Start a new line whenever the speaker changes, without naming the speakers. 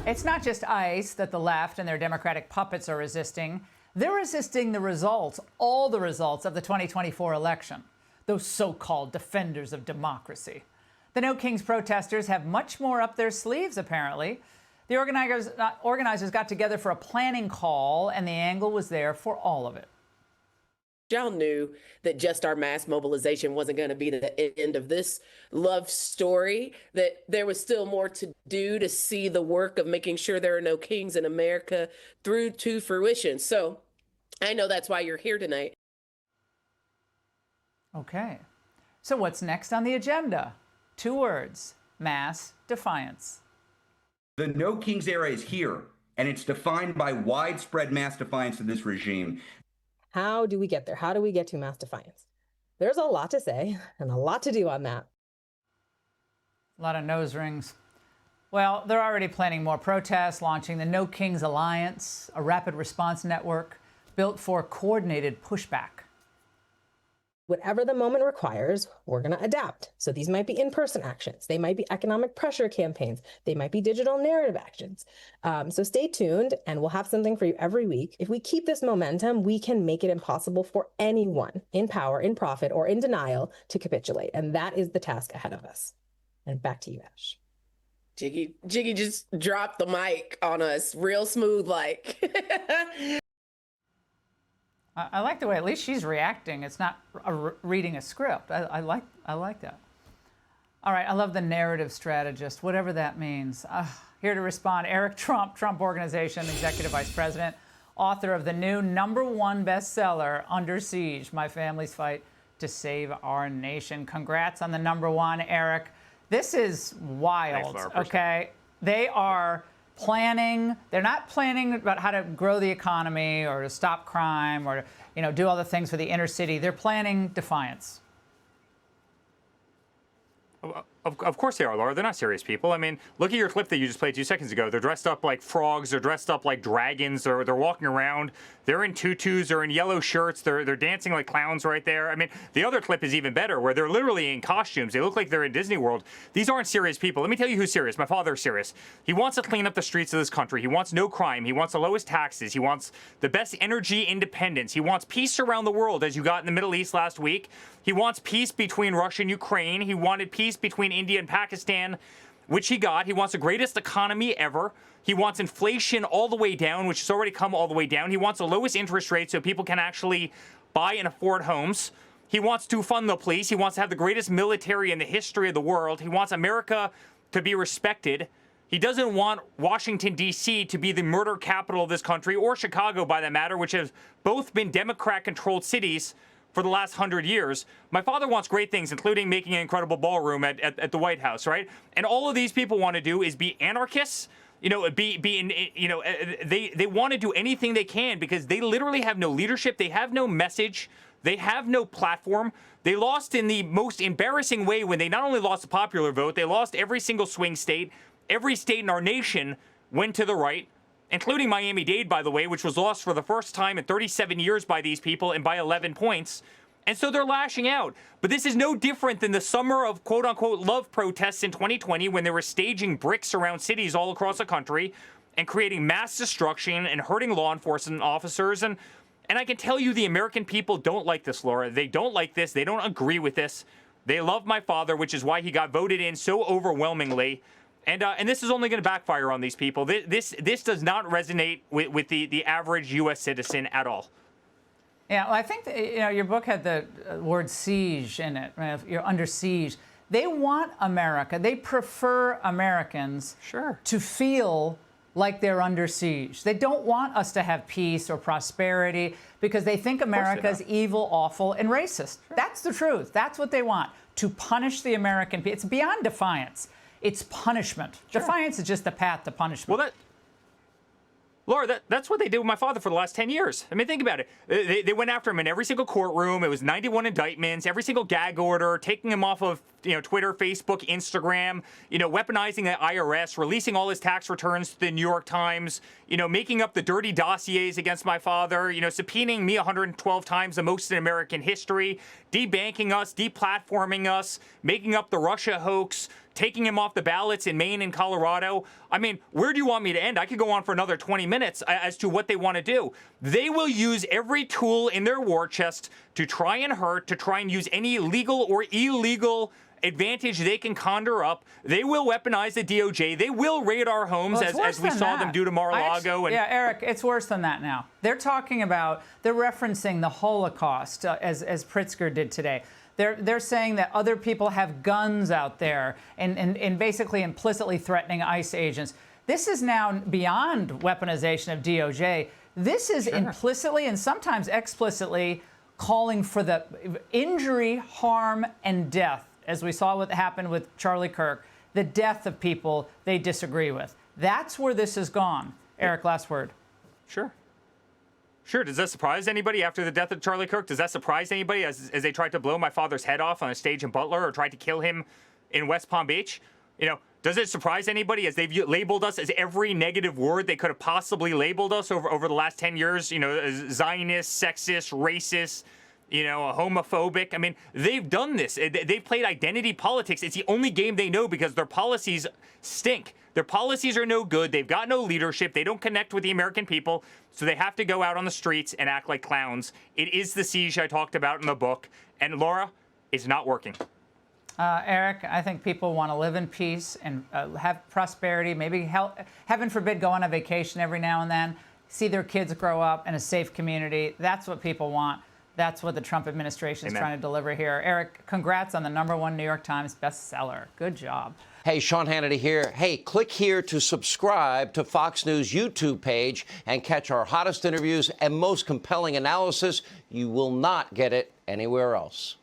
It's not just ICE that the left and their Democratic puppets are resisting. They're resisting the results, all the results of the 2024 election. Those so-called defenders of democracy. The No Kings protesters have much more up their sleeves, apparently. The organizers got together for a planning call, and the Angle was there for all of it.
Y'all knew that just our mass mobilization wasn't going to be the end of this love story, that there was still more to do to see the work of making sure there are no kings in America through to fruition. So I know that's why you're here tonight.
Okay. So what's next on the agenda? 2 words: mass defiance.
The No Kings era is here, and it's defined by widespread mass defiance of this regime.
How do we get there? How do we get to mass defiance? There's a lot to say and a lot to do on that.
A lot of nose rings. Well, they're already planning more protests, launching the No Kings Alliance, a rapid response network built for coordinated pushback.
Whatever the moment requires, we're going to adapt. So these might be in-person actions. They might be economic pressure campaigns. They might be digital narrative actions. So stay tuned, and we'll have something for you every week. If we keep this momentum, we can make it impossible for anyone in power, in profit, or in denial to capitulate. And that is the task ahead of us. And back to you, Ash.
Jiggy just dropped the mic on us real smooth like.
I like the way at least she's reacting. It's not reading a script. I like that. All right, I love the narrative strategist, whatever that means. Here to respond, Eric Trump, Trump Organization Executive Vice President, author of the new #1 bestseller, Under Siege, My Family's Fight to Save Our Nation. Congrats on the #1, Eric. This is wild, okay? They are planning. They're not planning about how to grow the economy or to stop crime or, do all the things for the inner city. They're planning defiance.
Of course they are, Laura. They're not serious people. I mean, look at your clip that you just played 2 seconds ago. They're dressed up like frogs. They're dressed up like dragons. They're walking around. They're in tutus. They're in yellow shirts. They're dancing like clowns right there. I mean, the other clip is even better, where they're literally in costumes. They look like they're in Disney World. These aren't serious people. Let me tell you who's serious. My father is serious. He wants to clean up the streets of this country. He wants no crime. He wants the lowest taxes. He wants the best energy independence. He wants peace around the world, as you got in the Middle East last week. He wants peace between Russia and Ukraine. He wanted peace between India and Pakistan, which he got. He wants the greatest economy ever. He wants inflation all the way down, which has already come all the way down. He wants the lowest interest rate so people can actually buy and afford homes. He wants to fund the police. He wants to have the greatest military in the history of the world. He wants America to be respected. He doesn't want Washington, D.C. to be the murder capital of this country, or Chicago, by that matter, which have both been Democrat-controlled cities for the last 100 years. My father wants great things, including making an incredible ballroom at the White House, right? And all of these people want to do is be anarchists. They want to do anything they can because they literally have no leadership. They have no message. They have no platform. They lost in the most embarrassing way when they not only lost the popular vote, they lost every single swing state. Every state in our nation went to the right, including Miami-Dade, by the way, which was lost for the first time in 37 years by these people and by 11 points. And so they're lashing out. But this is no different than the summer of quote-unquote love protests in 2020 when they were staging bricks around cities all across the country and creating mass destruction and hurting law enforcement officers. And I can tell you the American people don't like this, Laura. They don't like this. They don't agree with this. They love my father, which is why he got voted in so overwhelmingly. And this is only going to backfire on these people. This does not resonate with the average U.S. citizen at all.
Yeah, well, I think that, your book had the word siege in it. Right? You're under siege. They want America. They prefer Americans to feel like they're under siege. They don't want us to have peace or prosperity because they think America's evil, awful, and racist. Sure. That's the truth. That's what they want, to punish the American people. It's beyond defiance. It's punishment. Sure. Defiance is just the path to punishment.
Well, Laura, that's what they did with my father for the last 10 years. I mean, think about it. They went after him in every single courtroom. It was 91 indictments, every single gag order, taking him off of Twitter, Facebook, Instagram, weaponizing the IRS, releasing all his tax returns to the New York Times, making up the dirty dossiers against my father, subpoenaing me 112 times, the most in American history, debanking us, deplatforming us, making up the Russia hoax, taking him off the ballots in Maine and Colorado. I mean, where do you want me to end? I could go on for another 20 minutes as to what they want to do. They will use every tool in their war chest to try and hurt, to try and use any legal or illegal advantage they can conjure up. They will weaponize the DOJ. They will raid our homes, as we saw them do to Mar-a-Lago.
Yeah, Eric, it's worse than that now. They're referencing the Holocaust, as Pritzker did today. They're saying that other people have guns out there and basically implicitly threatening ICE agents. This is now beyond weaponization of DOJ. This is implicitly and sometimes explicitly calling for the injury, harm, and death, as we saw what happened with Charlie Kirk, the death of people they disagree with. That's where this has gone. Eric, last word.
Sure. Does that surprise anybody after the death of Charlie Kirk? Does that surprise anybody as they tried to blow my father's head off on a stage in Butler or tried to kill him in West Palm Beach? Does it surprise anybody as they've labeled us as every negative word they could have possibly labeled us over the last 10 years? As Zionist, sexist, racist, homophobic. I mean, they've done this. They've played identity politics. It's the only game they know because their policies stink. Their policies are no good. They've got no leadership. They don't connect with the American people. So they have to go out on the streets and act like clowns. It is the siege I talked about in the book. And Laura, it's not working.
Eric, I think people want to live in peace and have prosperity, maybe, heaven forbid, go on a vacation every now and then, see their kids grow up in a safe community. That's what people want. That's what the Trump administration is trying to deliver here. Eric, congrats on the #1 New York Times bestseller. Good job.
Hey, Sean Hannity here. Hey, click here to subscribe to Fox News YouTube page and catch our hottest interviews and most compelling analysis. You will not get it anywhere else.